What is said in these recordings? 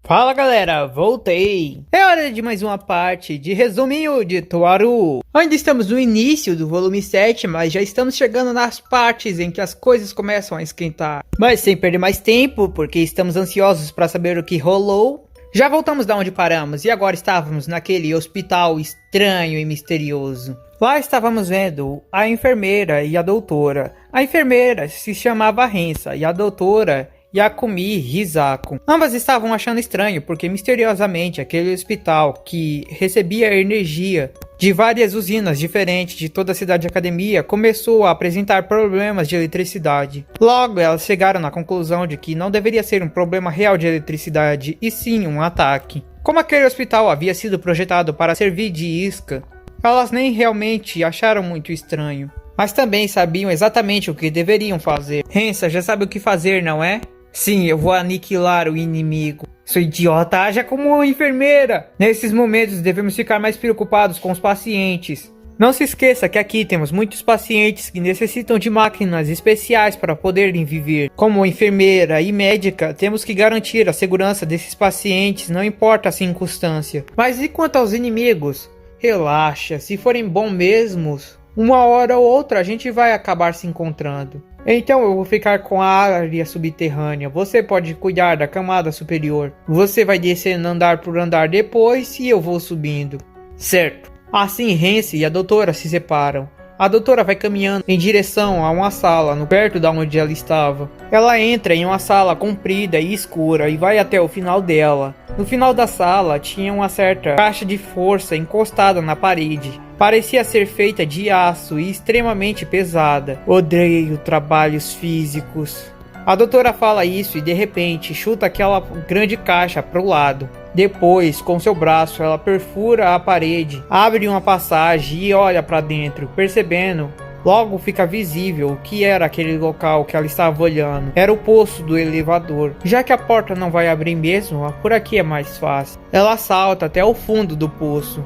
Fala galera, voltei! É hora de mais uma parte de resuminho de Toaru. Ainda estamos no início do volume 7, mas já estamos chegando nas partes em que as coisas começam a esquentar. Mas sem perder mais tempo, porque estamos ansiosos para saber o que rolou. Já voltamos da onde paramos e agora estávamos naquele hospital estranho e misterioso. Lá estávamos vendo a enfermeira e a doutora. A enfermeira se chamava Rensa e a doutora Yakumi Hisako. Ambas estavam achando estranho porque misteriosamente aquele hospital que recebia energia de várias usinas diferentes de toda a cidade de academia começou a apresentar problemas de eletricidade. Logo elas chegaram na conclusão de que não deveria ser um problema real de eletricidade e sim um ataque. Como aquele hospital havia sido projetado para servir de isca, elas nem realmente acharam muito estranho, mas também sabiam exatamente o que deveriam fazer. Rensa já sabe o que fazer, não é? Sim, eu vou aniquilar o inimigo. Sou idiota, haja como uma enfermeira. Nesses momentos devemos ficar mais preocupados com os pacientes. Não se esqueça que aqui temos muitos pacientes que necessitam de máquinas especiais para poderem viver. Como enfermeira e médica, temos que garantir a segurança desses pacientes, não importa a circunstância. Mas e quanto aos inimigos? Relaxa, se forem bons mesmos, uma hora ou outra a gente vai acabar se encontrando. Então eu vou ficar com a área subterrânea, você pode cuidar da camada superior. Você vai descendo andar por andar depois e eu vou subindo. Certo. Assim Rense e a doutora se separam. A doutora vai caminhando em direção a uma sala, perto da onde ela estava. Ela entra em uma sala comprida e escura e vai até o final dela. No final da sala tinha uma certa caixa de força encostada na parede. Parecia ser feita de aço e extremamente pesada. Odeio trabalhos físicos. A doutora fala isso e de repente chuta aquela grande caixa para o lado. Depois, com seu braço, ela perfura a parede, abre uma passagem e olha para dentro, percebendo. Logo fica visível o que era aquele local que ela estava olhando. Era o poço do elevador. Já que a porta não vai abrir mesmo, por aqui é mais fácil. Ela salta até o fundo do poço.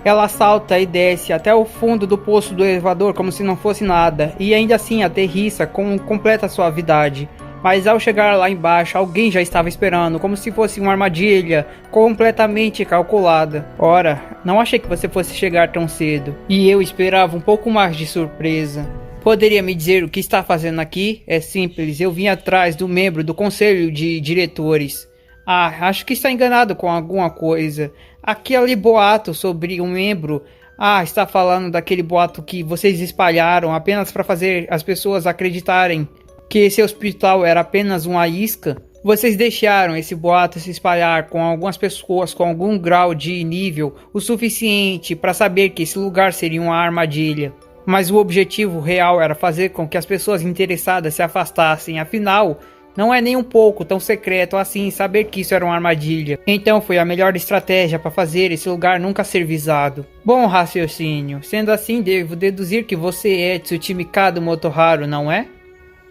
Ela salta e desce até o fundo do poço do elevador como se não fosse nada. E ainda assim aterrissa com completa suavidade. Mas ao chegar lá embaixo, alguém já estava esperando, como se fosse uma armadilha completamente calculada. Ora, não achei que você fosse chegar tão cedo. E eu esperava um pouco mais de surpresa. Poderia me dizer o que está fazendo aqui? É simples, eu vim atrás do membro do conselho de diretores. Ah, acho que está enganado com alguma coisa. Aquele boato sobre um membro... Ah, está falando daquele boato que vocês espalharam apenas para fazer as pessoas acreditarem que esse hospital era apenas uma isca? Vocês deixaram esse boato se espalhar com algumas pessoas com algum grau de nível o suficiente para saber que esse lugar seria uma armadilha. Mas o objetivo real era fazer com que as pessoas interessadas se afastassem, afinal, não é nem um pouco tão secreto assim saber que isso era uma armadilha. Então foi a melhor estratégia para fazer esse lugar nunca ser visado. Bom raciocínio, sendo assim devo deduzir que você é Tsuchimikado Motoharu, não é?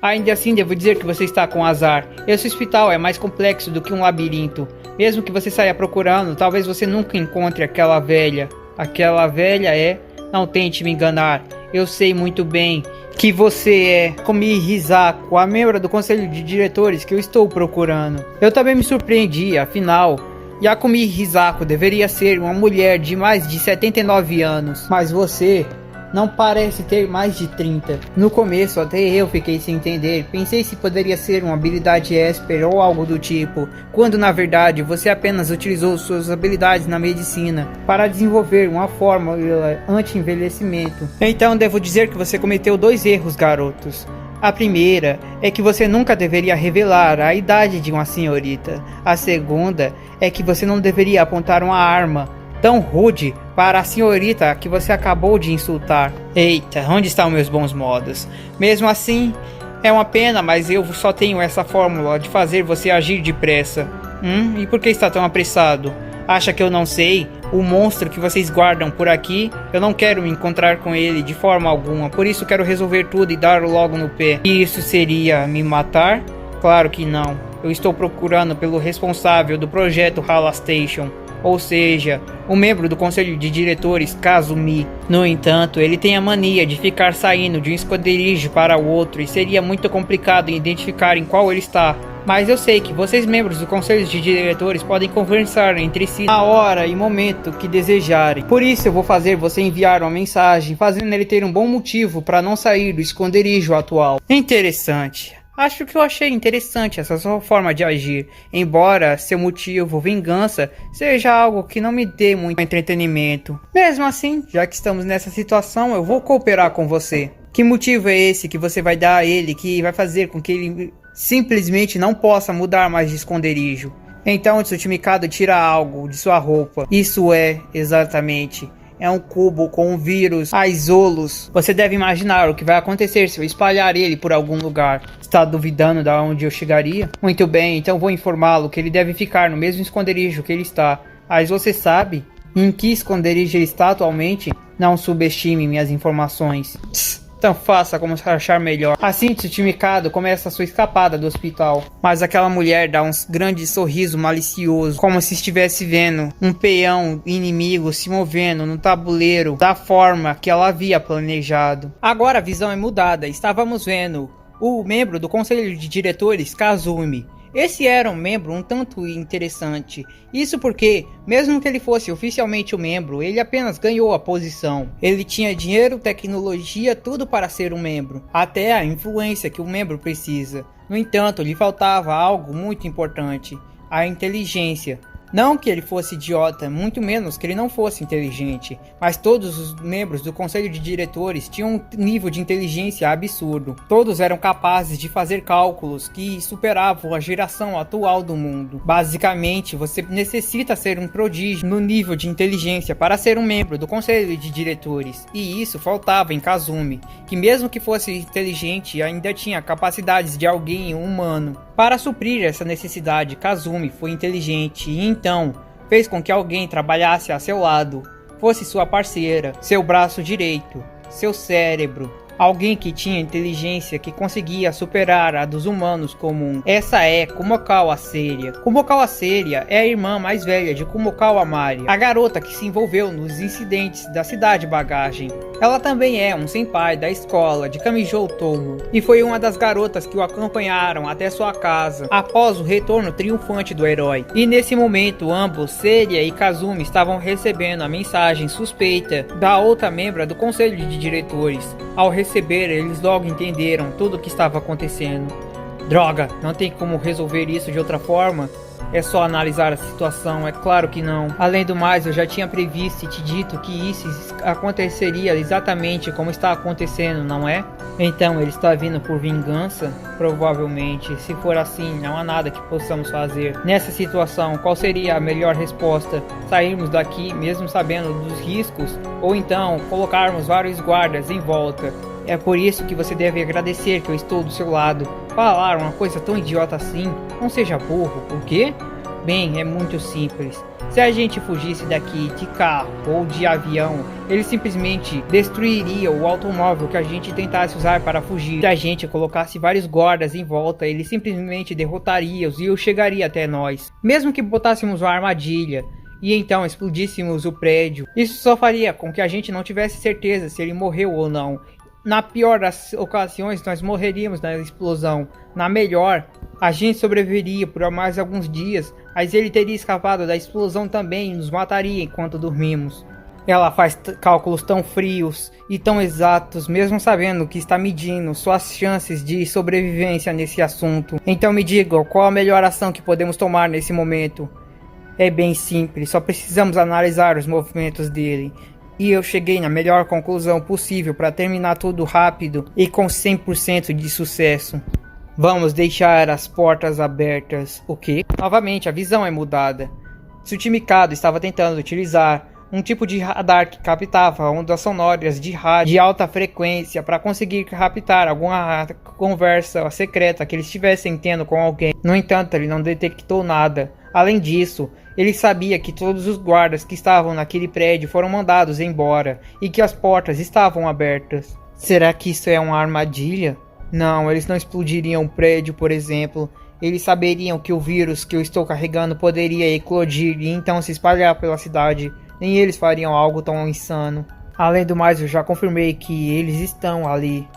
Ainda assim devo dizer que você está com azar. Esse hospital é mais complexo do que um labirinto. Mesmo que você saia procurando, talvez você nunca encontre aquela velha. Aquela velha é... Não tente me enganar. Eu sei muito bem que você é Yakumi Hisako, a membro do conselho de diretores que eu estou procurando. Eu também me surpreendi, afinal... Yakumi Hisako deveria ser uma mulher de mais de 79 anos. Mas você... não parece ter mais de 30. No começo até eu fiquei sem entender, pensei se poderia ser uma habilidade Esper ou algo do tipo, quando na verdade você apenas utilizou suas habilidades na medicina para desenvolver uma fórmula anti-envelhecimento. Então devo dizer que você cometeu dois erros, garotos. A primeira é que você nunca deveria revelar a idade de uma senhorita. A segunda é que você não deveria apontar uma arma tão rude para a senhorita que você acabou de insultar. Eita, onde estão meus bons modos? Mesmo assim, é uma pena, mas eu só tenho essa fórmula de fazer você agir depressa. E por que está tão apressado? Acha que eu não sei? O monstro que vocês guardam por aqui, eu não quero me encontrar com ele de forma alguma, por isso quero resolver tudo e dar logo no pé. E isso seria me matar? Claro que não. Eu estou procurando pelo responsável do projeto Hala Station. Ou seja, o membro do conselho de diretores, Kazumi. No entanto, ele tem a mania de ficar saindo de um esconderijo para o outro e seria muito complicado identificar em qual ele está. Mas eu sei que vocês, membros do conselho de diretores, podem conversar entre si na hora e momento que desejarem. Por isso eu vou fazer você enviar uma mensagem, fazendo ele ter um bom motivo para não sair do esconderijo atual. Interessante. Acho que eu achei interessante essa sua forma de agir, embora seu motivo, vingança, seja algo que não me dê muito entretenimento. Mesmo assim, já que estamos nessa situação, eu vou cooperar com você. Que motivo é esse que você vai dar a ele que vai fazer com que ele simplesmente não possa mudar mais de esconderijo? Então Tsuchimikado tira algo de sua roupa. Isso é, exatamente... é um cubo com um vírus Aizolos. Você deve imaginar o que vai acontecer se eu espalhar ele por algum lugar. Está duvidando de onde eu chegaria? Muito bem, então vou informá-lo que ele deve ficar no mesmo esconderijo que ele está. Mas você sabe em que esconderijo ele está atualmente? Não subestime minhas informações. Então faça como achar melhor. Assim Tsuchimikado começa a sua escapada do hospital. Mas aquela mulher dá um grande sorriso malicioso, como se estivesse vendo um peão inimigo se movendo no tabuleiro da forma que ela havia planejado. Agora a visão é mudada. Estávamos vendo o membro do conselho de diretores, Kazumi. Esse era um membro um tanto interessante. Isso porque, mesmo que ele fosse oficialmente um membro, ele apenas ganhou a posição. Ele tinha dinheiro, tecnologia, tudo para ser um membro. Até a influência que um membro precisa. No entanto, lhe faltava algo muito importante. A inteligência. Não que ele fosse idiota, muito menos que ele não fosse inteligente, mas todos os membros do conselho de diretores tinham um nível de inteligência absurdo. Todos eram capazes de fazer cálculos que superavam a geração atual do mundo. Basicamente, você necessita ser um prodígio no nível de inteligência para ser um membro do conselho de diretores, e isso faltava em Kazumi, que mesmo que fosse inteligente, ainda tinha capacidades de alguém humano. Para suprir essa necessidade, Kazumi foi inteligente e então fez com que alguém trabalhasse a seu lado, fosse sua parceira, seu braço direito, seu cérebro, alguém que tinha inteligência que conseguia superar a dos humanos comuns. Essa é Kumokawa Seria. Kumokawa Seria é a irmã mais velha de Kumokawa Maria, a garota que se envolveu nos incidentes da cidade Bagagem. Ela também é um senpai da escola de Kamijou Tomo e foi uma das garotas que o acompanharam até sua casa após o retorno triunfante do herói. E nesse momento ambos, Seria e Kazumi, estavam recebendo a mensagem suspeita da outra membra do conselho de diretores. Ao receber, eles logo entenderam tudo o que estava acontecendo. Droga, não tem como resolver isso de outra forma? É só analisar a situação, é claro que não. Além do mais, eu já tinha previsto e te dito que isso aconteceria exatamente como está acontecendo, não é? Então ele está vindo por vingança? Provavelmente. Se for assim, não há nada que possamos fazer. Nessa situação, qual seria a melhor resposta? Sairmos daqui mesmo sabendo dos riscos? Ou então colocarmos vários guardas em volta? É por isso que você deve agradecer que eu estou do seu lado. Falar uma coisa tão idiota assim, não seja burro, por quê? Bem, é muito simples. Se a gente fugisse daqui de carro ou de avião, ele simplesmente destruiria o automóvel que a gente tentasse usar para fugir. Se a gente colocasse vários guardas em volta, ele simplesmente derrotaria-os e chegaria até nós. Mesmo que botássemos uma armadilha e então explodíssemos o prédio, isso só faria com que a gente não tivesse certeza se ele morreu ou não. Na pior das ocasiões, nós morreríamos na explosão. Na melhor, a gente sobreviveria por mais alguns dias, mas ele teria escapado da explosão também e nos mataria enquanto dormimos. Ela faz cálculos tão frios e tão exatos, mesmo sabendo que está medindo suas chances de sobrevivência nesse assunto. Então me diga, qual a melhor ação que podemos tomar nesse momento? É bem simples, só precisamos analisar os movimentos dele. E eu cheguei na melhor conclusão possível para terminar tudo rápido e com 100% de sucesso. Vamos deixar as portas abertas. O quê? Novamente, a visão é mudada. Tsuchimikado estava tentando utilizar um tipo de radar que captava ondas sonoras de rádio de alta frequência para conseguir captar alguma conversa secreta que eles estivessem tendo com alguém. No entanto, ele não detectou nada. Além disso, ele sabia que todos os guardas que estavam naquele prédio foram mandados embora e que as portas estavam abertas. Será que isso é uma armadilha? Não, eles não explodiriam o prédio, por exemplo. Eles saberiam que o vírus que eu estou carregando poderia eclodir e então se espalhar pela cidade. Nem eles fariam algo tão insano. Além do mais, eu já confirmei que eles estão ali.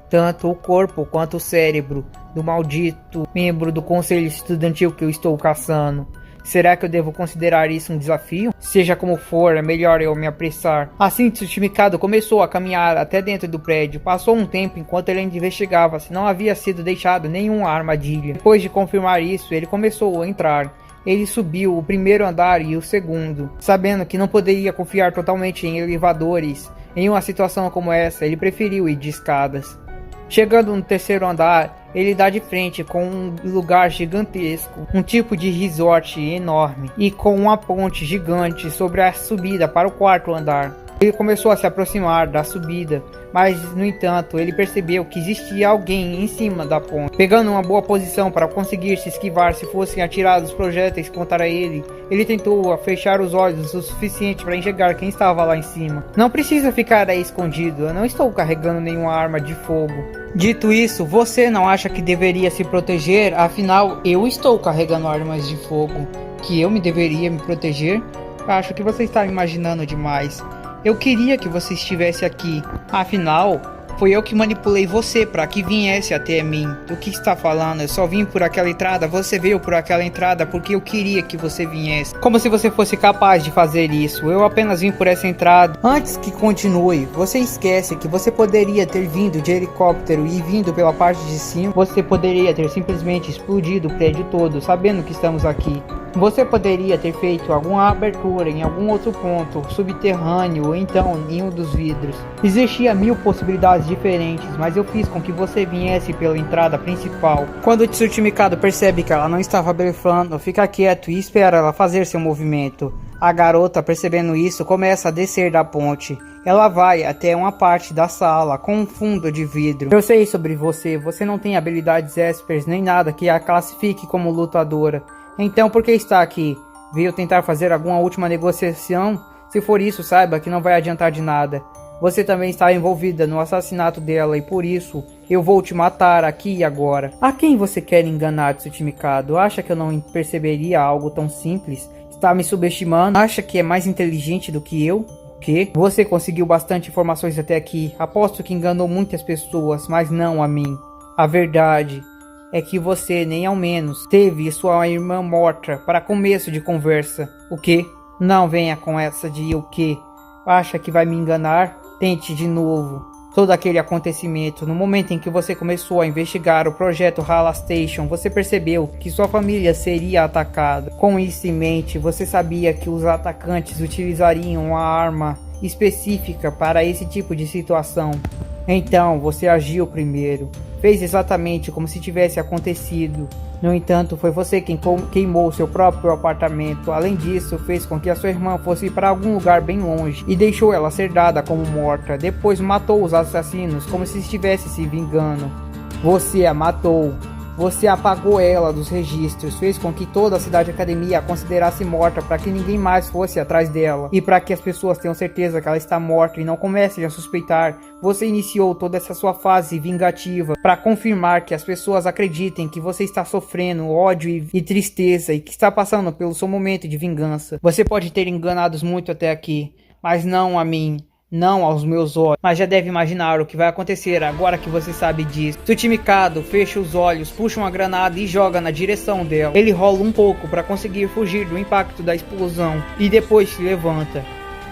tanto o corpo quanto o cérebro do maldito membro do conselho estudantil que eu estou caçando. Será que eu devo considerar isso um desafio? Seja como for, é melhor eu me apressar. Assim, Tsuchimikado começou a caminhar até dentro do prédio. Passou um tempo enquanto ele investigava se não havia sido deixado nenhuma armadilha. Depois de confirmar isso, ele começou a entrar. Ele subiu o primeiro andar e o segundo. Sabendo que não poderia confiar totalmente em elevadores, em uma situação como essa, ele preferiu ir de escadas. Chegando no terceiro andar, ele dá de frente com um lugar gigantesco, um tipo de resort enorme, e com uma ponte gigante sobre a subida para o quarto andar. Ele começou a se aproximar da subida, mas no entanto ele percebeu que existia alguém em cima da ponte. Pegando uma boa posição para conseguir se esquivar se fossem atirados projéteis contra ele, ele tentou fechar os olhos o suficiente para enxergar quem estava lá em cima. Não precisa ficar aí escondido, eu não estou carregando nenhuma arma de fogo. Dito isso, você não acha que deveria se proteger? Afinal, eu estou carregando armas de fogo. Que eu me deveria me proteger? Acho que você está imaginando demais. Eu queria que você estivesse aqui. Afinal, foi eu que manipulei você para que viesse até mim. Do que está falando? Eu só vim por aquela entrada, você veio por aquela entrada porque eu queria que você viesse. Como se você fosse capaz de fazer isso. Eu apenas vim por essa entrada. Antes que continue, você esquece que você poderia ter vindo de helicóptero e vindo pela parte de cima. Você poderia ter simplesmente explodido o prédio todo, sabendo que estamos aqui. Você poderia ter feito alguma abertura em algum outro ponto, subterrâneo ou então em um dos vidros. Existia 1000 possibilidades diferentes, mas eu fiz com que você viesse pela entrada principal. Quando Tsuchimikado percebe que ela não estava blefando, fica quieto e espera ela fazer seu movimento. A garota, percebendo isso, começa a descer da ponte. Ela vai até uma parte da sala com um fundo de vidro. Eu sei sobre você, você não tem habilidades espers nem nada que a classifique como lutadora. Então por que está aqui? Veio tentar fazer alguma última negociação? Se for isso, saiba que não vai adiantar de nada. Você também está envolvida no assassinato dela e por isso eu vou te matar aqui e agora. A quem você quer enganar, Tsuchimikado? Acha que eu não perceberia algo tão simples? Está me subestimando? Acha que é mais inteligente do que eu? O quê? Você conseguiu bastante informações até aqui. Aposto que enganou muitas pessoas, mas não a mim. A verdade é que você nem ao menos teve sua irmã morta para começo de conversa. O quê? Não venha com essa de o quê? Acha que vai me enganar? Tente de novo. Todo aquele acontecimento, no momento em que você começou a investigar o projeto Hala Station, você percebeu que sua família seria atacada. Com isso em mente, você sabia que os atacantes utilizariam uma arma específica para esse tipo de situação. Então, você agiu primeiro. Fez exatamente como se tivesse acontecido. No entanto, foi você quem queimou seu próprio apartamento. Além disso, fez com que a sua irmã fosse para algum lugar bem longe e deixou ela ser dada como morta. Depois matou os assassinos como se estivesse se vingando. Você a matou. Você apagou ela dos registros, fez com que toda a Cidade Academia a considerasse morta para que ninguém mais fosse atrás dela. E para que as pessoas tenham certeza que ela está morta e não comecem a suspeitar, você iniciou toda essa sua fase vingativa para confirmar que as pessoas acreditem que você está sofrendo ódio e tristeza e que está passando pelo seu momento de vingança. Você pode ter enganado muito até aqui, mas não a mim. Não aos meus olhos, mas já deve imaginar o que vai acontecer agora que você sabe disso. Tsuchimikado fecha os olhos, puxa uma granada e joga na direção dela. Ele rola um pouco para conseguir fugir do impacto da explosão e depois se levanta.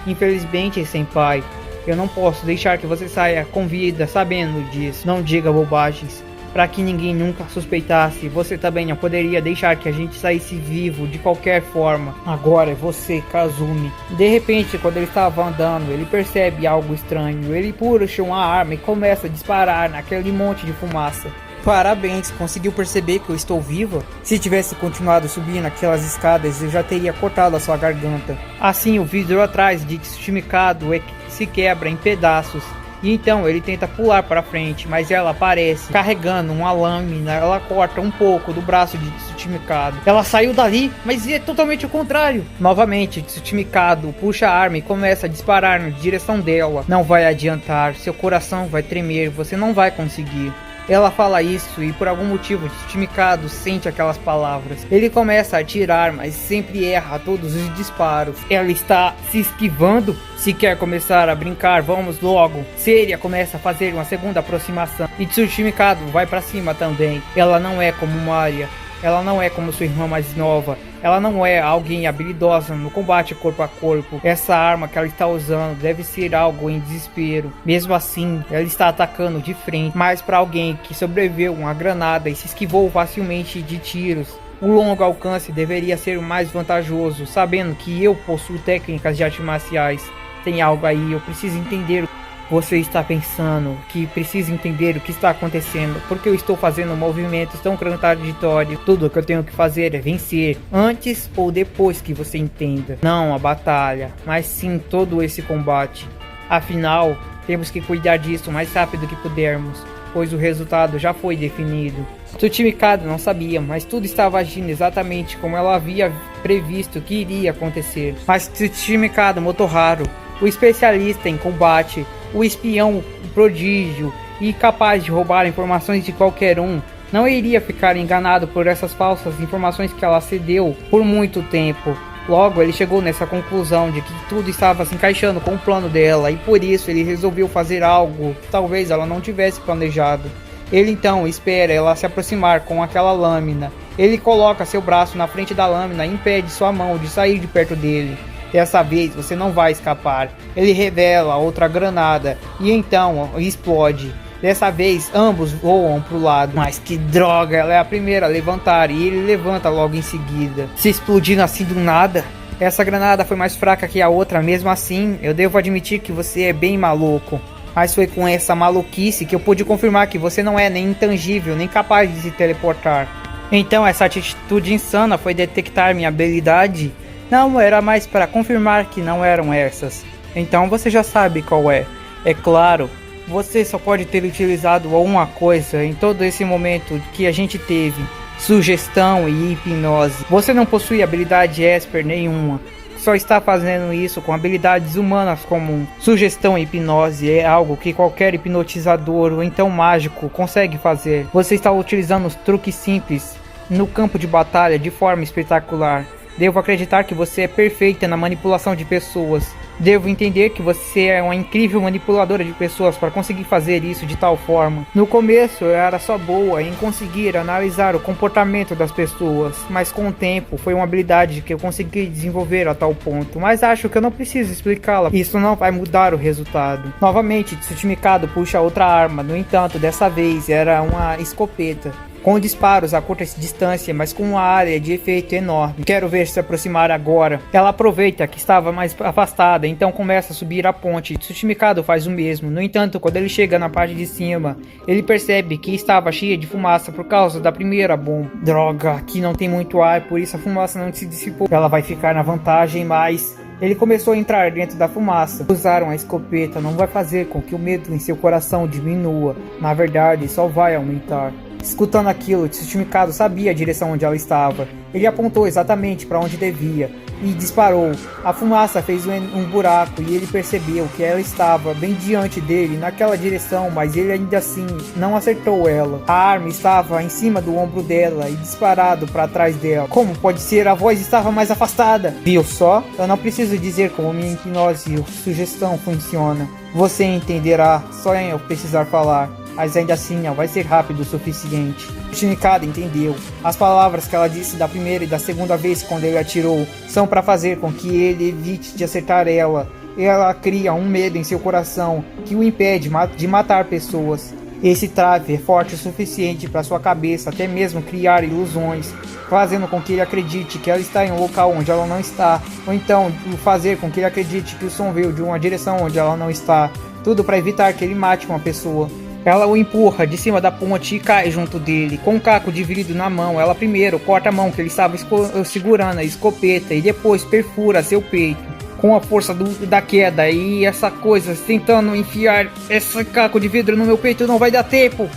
Infelizmente, senpai, eu não posso deixar que você saia com vida sabendo disso. Não diga bobagens. Para que ninguém nunca suspeitasse, você também não poderia deixar que a gente saísse vivo de qualquer forma. Agora é você, Kazumi. De repente, quando ele estava andando, ele percebe algo estranho. Ele puxa uma arma e começa a disparar naquele monte de fumaça. Parabéns, conseguiu perceber que eu estou viva? Se tivesse continuado subindo aquelas escadas, eu já teria cortado a sua garganta. Assim, o vidro atrás de Tsuchimikado se quebra em pedaços. E então ele tenta pular para frente, mas ela aparece carregando uma lâmina. Ela corta um pouco do braço de Tsuchimikado. Ela saiu dali, mas é totalmente o contrário. Novamente, Tsuchimikado puxa a arma e começa a disparar na direção dela. Não vai adiantar, seu coração vai tremer, você não vai conseguir. Ela fala isso e por algum motivo Tsuchimikado sente aquelas palavras. Ele começa a atirar, mas sempre erra todos os disparos. Ela está se esquivando. Se quer começar a brincar, vamos logo. Seiya começa a fazer uma segunda aproximação e Tsuchimikado vai pra cima também. Ela não é como Maria. Ela não é como sua irmã mais nova. Ela não é alguém habilidosa no combate corpo a corpo. Essa arma que ela está usando deve ser algo em desespero. Mesmo assim, ela está atacando de frente. Mas para alguém que sobreviveu a uma granada e se esquivou facilmente de tiros, o longo alcance deveria ser o mais vantajoso. Sabendo que eu possuo técnicas de artes marciais. Tem algo aí, eu preciso entender. Você está pensando que precisa entender o que está acontecendo, porque eu estou fazendo movimentos tão contraditórios. Tudo o que eu tenho que fazer é vencer, antes ou depois que você entenda. Não a batalha, mas sim todo esse combate. Afinal, temos que cuidar disso o mais rápido que pudermos, pois o resultado já foi definido. Tsuchimikado não sabia, mas tudo estava agindo exatamente como ela havia previsto que iria acontecer. Mas Tsuchimikado Motoharu, o especialista em combate, o espião prodígio e capaz de roubar informações de qualquer um, não iria ficar enganado por essas falsas informações que ela cedeu por muito tempo. Logo, ele chegou nessa conclusão de que tudo estava se encaixando com o plano dela e por isso ele resolveu fazer algo que talvez ela não tivesse planejado. Ele então espera ela se aproximar com aquela lâmina. Ele coloca seu braço na frente da lâmina e impede sua mão de sair de perto dele. Dessa vez você não vai escapar. Ele revela outra granada e então explode. Dessa vez ambos voam para o lado. Mas que droga, ela é a primeira a levantar e ele levanta logo em seguida. Se explodindo assim do nada. Essa granada foi mais fraca que a outra, mesmo assim eu devo admitir que você é bem maluco. Mas foi com essa maluquice que eu pude confirmar que você não é nem intangível, nem capaz de se teleportar. Então essa atitude insana foi detectar minha habilidade? Não, era mais para confirmar que não eram essas. Então você já sabe qual é. É claro, você só pode ter utilizado uma coisa em todo esse momento que a gente teve. Sugestão e hipnose. Você não possui habilidade Esper nenhuma. Só está fazendo isso com habilidades humanas comuns. Sugestão e hipnose é algo que qualquer hipnotizador ou então mágico consegue fazer. Você está utilizando os truques simples no campo de batalha de forma espetacular. Devo acreditar que você é perfeita na manipulação de pessoas. Devo entender que você é uma incrível manipuladora de pessoas para conseguir fazer isso de tal forma. No começo eu era só boa em conseguir analisar o comportamento das pessoas, mas com o tempo foi uma habilidade que eu consegui desenvolver a tal ponto, mas acho que eu não preciso explicá-la. Isso não vai mudar o resultado. Novamente, Tsuchimikado puxa outra arma, no entanto, dessa vez era uma escopeta. Com disparos a curta distância, mas com uma área de efeito enorme. Quero ver se aproximar agora. Ela aproveita que estava mais afastada, então começa a subir a ponte. Tsuchimikado faz o mesmo. No entanto, quando ele chega na parte de cima, ele percebe que estava cheia de fumaça por causa da primeira bomba. Droga, aqui não tem muito ar, por isso a fumaça não se dissipou. Ela vai ficar na vantagem, mas ele começou a entrar dentro da fumaça. Usar uma escopeta não vai fazer com que o medo em seu coração diminua. Na verdade, só vai aumentar. Escutando aquilo, Tsuchimikado sabia a direção onde ela estava. Ele apontou exatamente para onde devia e disparou. A fumaça fez um buraco e ele percebeu que ela estava bem diante dele, naquela direção, mas ele ainda assim não acertou ela. A arma estava em cima do ombro dela e disparado para trás dela. Como pode ser? A voz estava mais afastada. Viu só? Eu não preciso dizer como minha hipnose ou sugestão funciona. Você entenderá só em eu precisar falar. Mas ainda assim não vai ser rápido o suficiente. Tsuchimikado entendeu. As palavras que ela disse da primeira e da segunda vez quando ele atirou são para fazer com que ele evite de acertar ela. Ela cria um medo em seu coração que o impede de matar pessoas. Esse trave é forte o suficiente para sua cabeça até mesmo criar ilusões, fazendo com que ele acredite que ela está em um local onde ela não está, ou então fazer com que ele acredite que o som veio de uma direção onde ela não está. Tudo para evitar que ele mate uma pessoa. Ela o empurra de cima da ponte e cai junto dele. Com um caco de vidro na mão, ela primeiro corta a mão que ele estava segurando a escopeta e depois perfura seu peito. Com a força da queda e essa coisa tentando enfiar esse caco de vidro no meu peito, não vai dar tempo.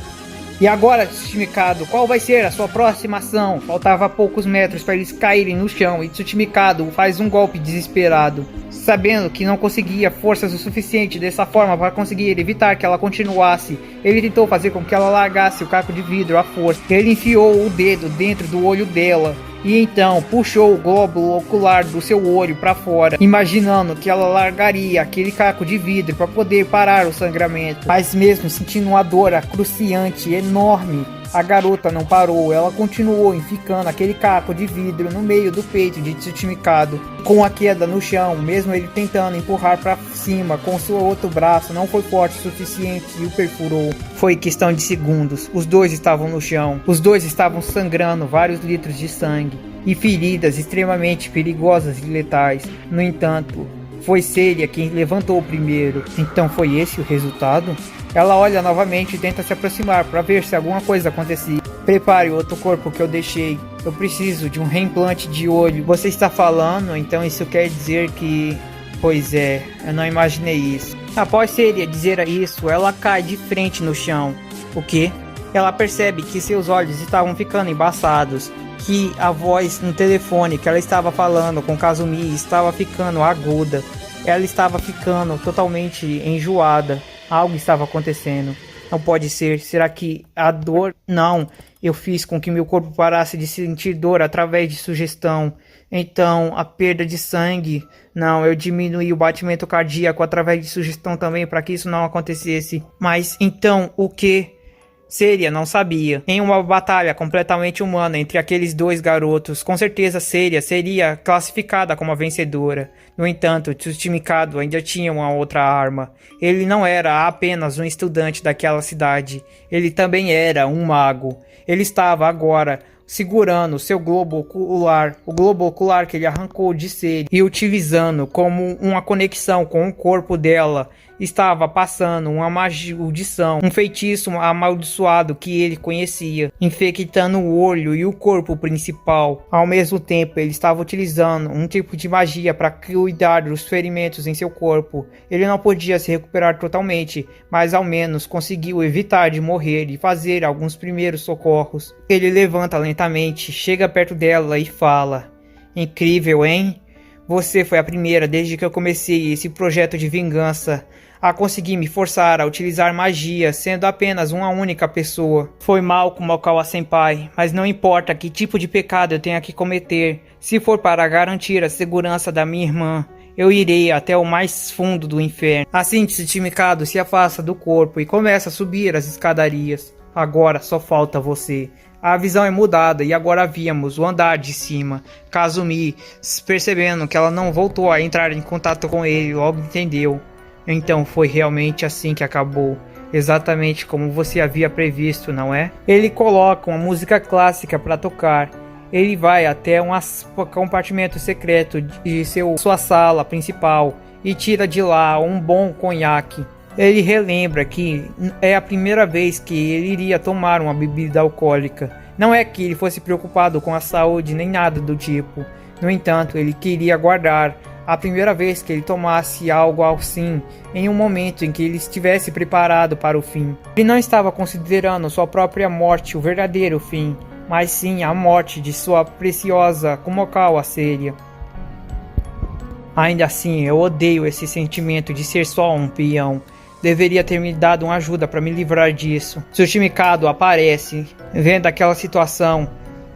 E agora, Tsuchimikado, qual vai ser a sua próxima ação? Faltava poucos metros para eles caírem no chão e Tsuchimikado faz um golpe desesperado. Sabendo que não conseguia forças o suficiente dessa forma para conseguir evitar que ela continuasse, ele tentou fazer com que ela largasse o caco de vidro à força. Ele enfiou o dedo dentro do olho dela e então puxou o globo ocular do seu olho para fora, imaginando que ela largaria aquele caco de vidro para poder parar o sangramento. Mas mesmo sentindo uma dor cruciante enorme, a garota não parou, ela continuou enficando aquele caco de vidro no meio do peito de Tsuchimikado. Com a queda no chão, mesmo ele tentando empurrar para cima com seu outro braço, não foi forte o suficiente e o perfurou. Foi questão de segundos, os dois estavam no chão, os dois estavam sangrando vários litros de sangue e feridas extremamente perigosas e letais. No entanto, foi Seiya quem levantou primeiro. Então foi esse o resultado? Ela olha novamente e tenta se aproximar para ver se alguma coisa acontecia. Prepare o outro corpo que eu deixei. Eu preciso de um reimplante de olho. Você está falando? Então isso quer dizer que... Pois é, eu não imaginei isso. Após Seiya dizer isso, ela cai de frente no chão. O quê? Ela percebe que seus olhos estavam ficando embaçados. Que a voz no telefone que ela estava falando com Kazumi estava ficando aguda. Ela estava ficando totalmente enjoada. Algo estava acontecendo. Não pode ser. Será que a dor... Não. Eu fiz com que meu corpo parasse de sentir dor através de sugestão. Então, a perda de sangue... Não, eu diminuí o batimento cardíaco através de sugestão também para que isso não acontecesse. Mas, então, o que... Seiya não sabia. Em uma batalha completamente humana entre aqueles dois garotos, com certeza Seiya seria classificada como a vencedora. No entanto, Tsuchimikado ainda tinha uma outra arma. Ele não era apenas um estudante daquela cidade, ele também era um mago. Ele estava agora segurando seu globo ocular, o globo ocular que ele arrancou de Seiya e utilizando como uma conexão com o corpo dela. Estava passando uma maldição, um feitiço amaldiçoado que ele conhecia, infectando o olho e o corpo principal. Ao mesmo tempo, ele estava utilizando um tipo de magia para cuidar dos ferimentos em seu corpo. Ele não podia se recuperar totalmente, mas ao menos conseguiu evitar de morrer e fazer alguns primeiros socorros. Ele levanta lentamente, chega perto dela e fala: "Incrível, hein? Você foi a primeira desde que eu comecei esse projeto de vingança a conseguir me forçar a utilizar magia, sendo apenas uma única pessoa. Foi mal com Mokawa Senpai, mas não importa que tipo de pecado eu tenha que cometer. Se for para garantir a segurança da minha irmã, eu irei até o mais fundo do inferno." Assim, Tsuchimikado se afasta do corpo e começa a subir as escadarias. Agora só falta você. A visão é mudada e agora víamos o andar de cima. Kazumi, percebendo que ela não voltou a entrar em contato com ele, logo entendeu. Então foi realmente assim que acabou. Exatamente como você havia previsto, não é? Ele coloca uma música clássica para tocar. Ele vai até um compartimento secreto de sua sala principal e tira de lá um bom conhaque. Ele relembra que é a primeira vez que ele iria tomar uma bebida alcoólica. Não é que ele fosse preocupado com a saúde nem nada do tipo. No entanto, ele queria guardar a primeira vez que ele tomasse algo assim, em um momento em que ele estivesse preparado para o fim. Ele não estava considerando sua própria morte o verdadeiro fim, mas sim a morte de sua preciosa Kumokawa Seiya. Ainda assim, eu odeio esse sentimento de ser só um peão. Deveria ter me dado uma ajuda para me livrar disso. Tsuchimikado aparece, vendo aquela situação.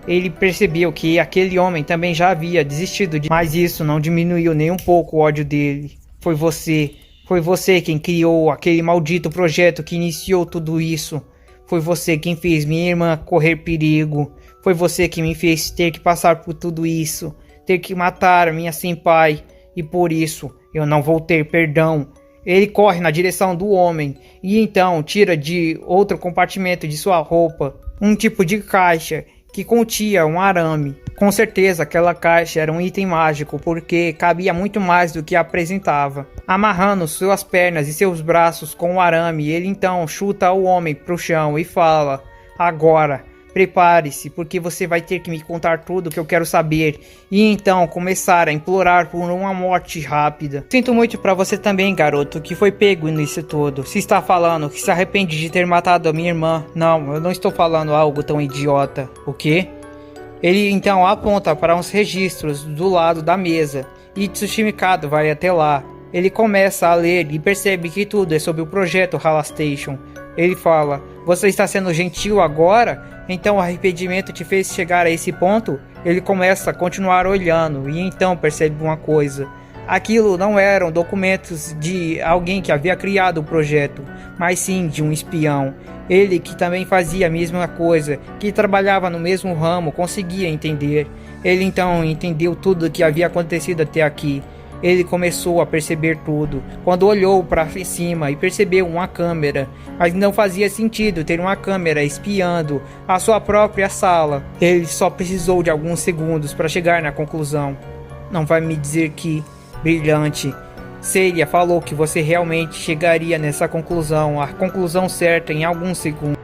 Ele percebeu que aquele homem também já havia desistido, mas isso não diminuiu nem um pouco o ódio dele. Foi você quem criou aquele maldito projeto que iniciou tudo isso. Foi você quem fez minha irmã correr perigo. Foi você que me fez ter que passar por tudo isso, ter que matar minha senpai, e por isso eu não vou ter perdão. Ele corre na direção do homem e então tira de outro compartimento de sua roupa um tipo de caixa que continha um arame. Com certeza aquela caixa era um item mágico, porque cabia muito mais do que apresentava. Amarrando suas pernas e seus braços com o arame, ele então chuta o homem para o chão e fala: "Agora, Prepare-se, porque você vai ter que me contar tudo que eu quero saber. E então começar a implorar por uma morte rápida. Sinto muito pra você também, garoto, que foi pego nisso tudo. Se está falando que se arrepende de ter matado a minha irmã. Não, eu não estou falando algo tão idiota. O quê? Ele então aponta para uns registros do lado da mesa. E Tsushima Kado vai até lá. Ele começa a ler e percebe que tudo é sobre o projeto Hala Station. Ele fala: você está sendo gentil agora? Então o arrependimento te fez chegar a esse ponto? Ele começa a continuar olhando e então percebe uma coisa. Aquilo não eram documentos de alguém que havia criado o projeto, mas sim de um espião. Ele, que também fazia a mesma coisa, que trabalhava no mesmo ramo, conseguia entender. Ele então entendeu tudo o que havia acontecido até aqui. Ele começou a perceber tudo, quando olhou para cima e percebeu uma câmera, mas não fazia sentido ter uma câmera espiando a sua própria sala. Ele só precisou de alguns segundos para chegar na conclusão. Não vai me dizer que... Brilhante. Seiya falou que você realmente chegaria nessa conclusão, a conclusão certa em alguns segundos.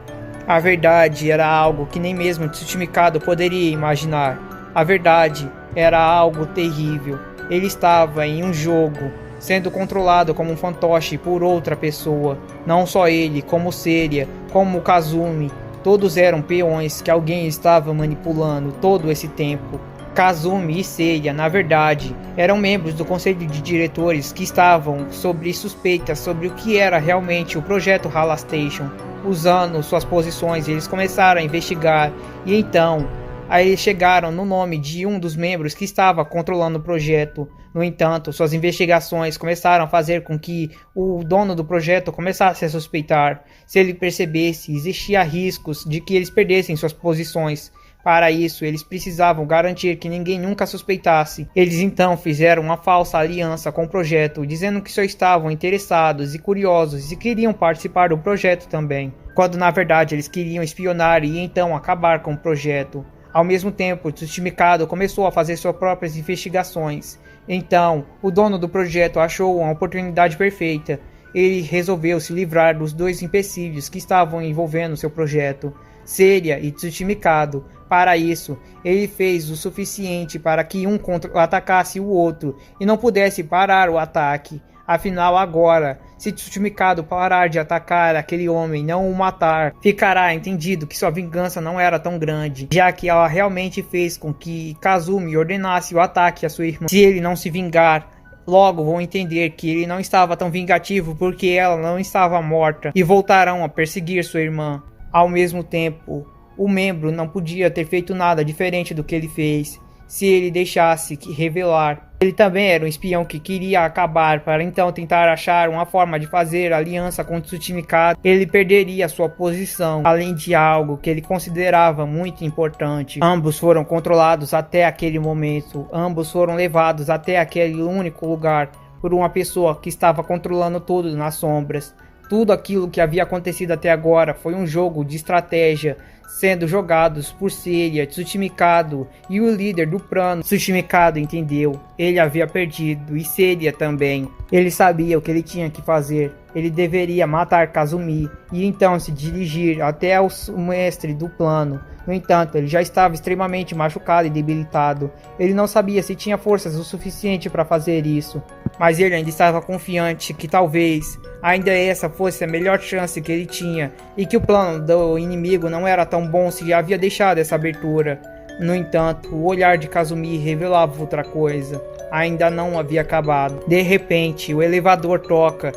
A verdade era algo que nem mesmo Tsushima Kado poderia imaginar. A verdade era algo terrível. Ele estava em um jogo, sendo controlado como um fantoche por outra pessoa. Não só ele, como Seiya, como Kazumi. Todos eram peões que alguém estava manipulando todo esse tempo. Kazumi e Seiya, na verdade, eram membros do conselho de diretores que estavam sob suspeitas sobre o que era realmente o projeto Hala Station. Usando suas posições, eles começaram a investigar e então... Aí eles chegaram no nome de um dos membros que estava controlando o projeto. No entanto, suas investigações começaram a fazer com que o dono do projeto começasse a suspeitar. Se ele percebesse, existia riscos de que eles perdessem suas posições. Para isso, eles precisavam garantir que ninguém nunca suspeitasse. Eles então fizeram uma falsa aliança com o projeto, dizendo que só estavam interessados e curiosos e queriam participar do projeto também. Quando na verdade eles queriam espionar e então acabar com o projeto. Ao mesmo tempo, Tsushima Kado começou a fazer suas próprias investigações. Então, o dono do projeto achou uma oportunidade perfeita. Ele resolveu se livrar dos dois empecilhos que estavam envolvendo seu projeto, Seiya e Tsushima Kado. Para isso, ele fez o suficiente para que um atacasse o outro e não pudesse parar o ataque. Afinal, agora, se Tsushima Kado parar de atacar aquele homem e não o matar, ficará entendido que sua vingança não era tão grande, já que ela realmente fez com que Kazumi ordenasse o ataque à sua irmã. Se ele não se vingar, logo vão entender que ele não estava tão vingativo porque ela não estava morta e voltarão a perseguir sua irmã. Ao mesmo tempo, o membro não podia ter feito nada diferente do que ele fez. Se ele deixasse revelar, ele também era um espião que queria acabar para então tentar achar uma forma de fazer aliança com Tsushima Kado. Ele perderia sua posição, além de algo que ele considerava muito importante. Ambos foram controlados até aquele momento, ambos foram levados até aquele único lugar por uma pessoa que estava controlando tudo nas sombras. Tudo aquilo que havia acontecido até agora foi um jogo de estratégia, sendo jogados por Seiya, Tsushima Kado e o líder do plano. Tsushima Kado entendeu, ele havia perdido e Seiya também. Ele sabia o que ele tinha que fazer, ele deveria matar Kazumi e então se dirigir até o mestre do plano. No entanto, ele já estava extremamente machucado e debilitado. Ele não sabia se tinha forças o suficiente para fazer isso, mas ele ainda estava confiante que talvez ainda essa fosse a melhor chance que ele tinha e que o plano do inimigo não era tão bom se já havia deixado essa abertura. No entanto, o olhar de Kazumi revelava outra coisa. Ainda não havia acabado. De repente, o elevador toca.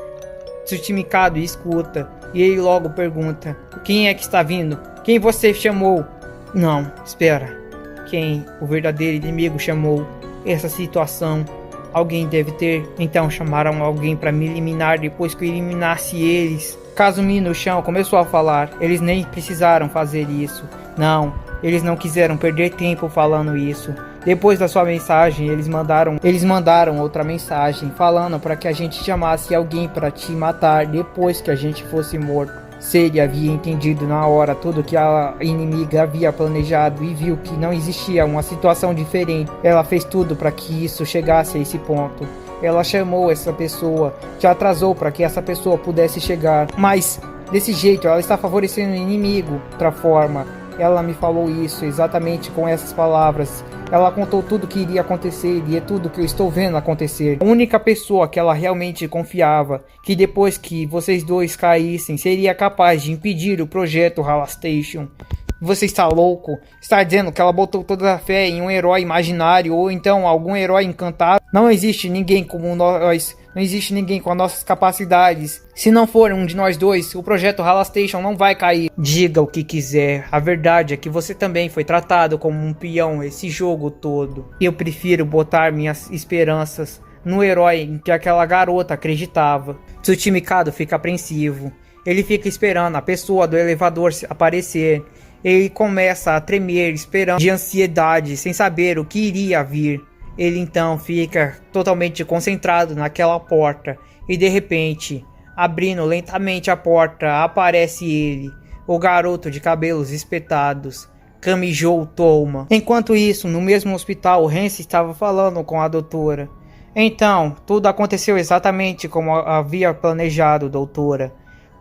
Tsushima Kado escuta e ele logo pergunta: quem é que está vindo? Quem você chamou? Não, espera. Quem o verdadeiro inimigo chamou? Essa situação. Alguém deve ter. Então chamaram alguém para me eliminar depois que eu eliminasse eles. Kazumi no chão começou a falar. Eles nem precisaram fazer isso. Não, eles não quiseram perder tempo falando isso. Depois da sua mensagem, eles mandaram outra mensagem falando para que a gente chamasse alguém para te matar depois que a gente fosse morto. Seiya havia entendido na hora tudo que a inimiga havia planejado e viu que não existia uma situação diferente. Ela fez tudo para que isso chegasse a esse ponto. Ela chamou essa pessoa, que atrasou para que essa pessoa pudesse chegar. Mas desse jeito ela está favorecendo o inimigo. De outra forma, ela me falou isso exatamente com essas palavras. Ela contou tudo que iria acontecer e é tudo que eu estou vendo acontecer. A única pessoa que ela realmente confiava, que depois que vocês dois caíssem, seria capaz de impedir o projeto Halastation. Você está louco? Está dizendo que ela botou toda a fé em um herói imaginário ou então algum herói encantado? Não existe ninguém como nós. Não existe ninguém com as nossas capacidades. Se não for um de nós dois, o projeto Halastation não vai cair. Diga o que quiser. A verdade é que você também foi tratado como um peão esse jogo todo. Eu prefiro botar minhas esperanças no herói em que aquela garota acreditava. Tsuchimikado fica apreensivo. Ele fica esperando a pessoa do elevador aparecer. Ele começa a tremer, esperando de ansiedade, sem saber o que iria vir. Ele então fica totalmente concentrado naquela porta e de repente, abrindo lentamente a porta, aparece ele, o garoto de cabelos espetados, Kamijou Touma. Enquanto isso, no mesmo hospital, Hansi estava falando com a doutora. Então, tudo aconteceu exatamente como havia planejado, doutora.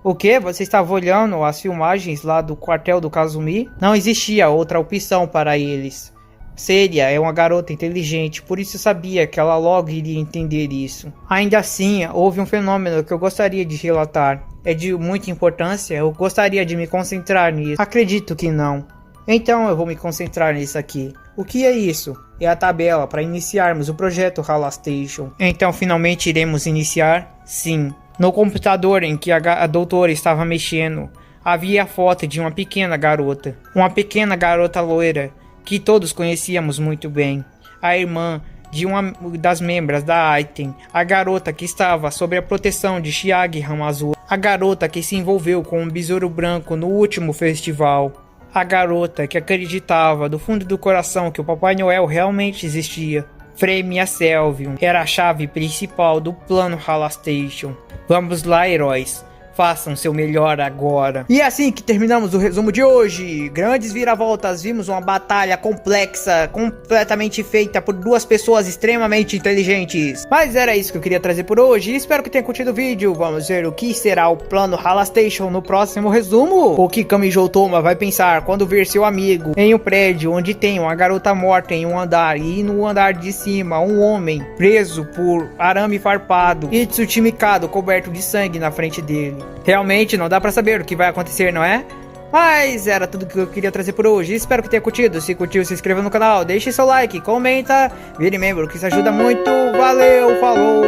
O que? Você estava olhando as filmagens lá do quartel do Kazumi? Não existia outra opção para eles. Seria é uma garota inteligente, por isso eu sabia que ela logo iria entender isso. Ainda assim, houve um fenômeno que eu gostaria de relatar. É de muita importância, eu gostaria de me concentrar nisso. Acredito que não. Então eu vou me concentrar nisso aqui. O que é isso? É a tabela para iniciarmos o projeto Halastation. Então finalmente iremos iniciar? Sim. No computador em que a doutora estava mexendo, havia a foto de uma pequena garota. Uma pequena garota loira, que todos conhecíamos muito bem. A irmã de uma das membros da Aiten. A garota que estava sob a proteção de Chiage Hamazu. A garota que se envolveu com um besouro branco no último festival. A garota que acreditava do fundo do coração que o Papai Noel realmente existia. Fremia Selvium era a chave principal do plano Halastation. Vamos lá, heróis. Façam seu melhor agora. E é assim que terminamos o resumo de hoje. Grandes viravoltas, vimos uma batalha complexa, completamente feita por duas pessoas extremamente inteligentes. Mas era isso que eu queria trazer por hoje. Espero que tenha curtido o vídeo. Vamos ver o que será o plano Halastation no próximo resumo. O que Kamijou Touma vai pensar quando ver seu amigo em um prédio onde tem uma garota morta em um andar e no andar de cima um homem preso por arame farpado e Tsuchimikado coberto de sangue na frente dele. Realmente não dá pra saber o que vai acontecer, não é? Mas era tudo que eu queria trazer por hoje. Espero que tenha curtido. Se curtiu, se inscreva no canal, deixe seu like, comenta, vire membro, que isso ajuda muito. Valeu, falou,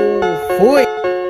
fui!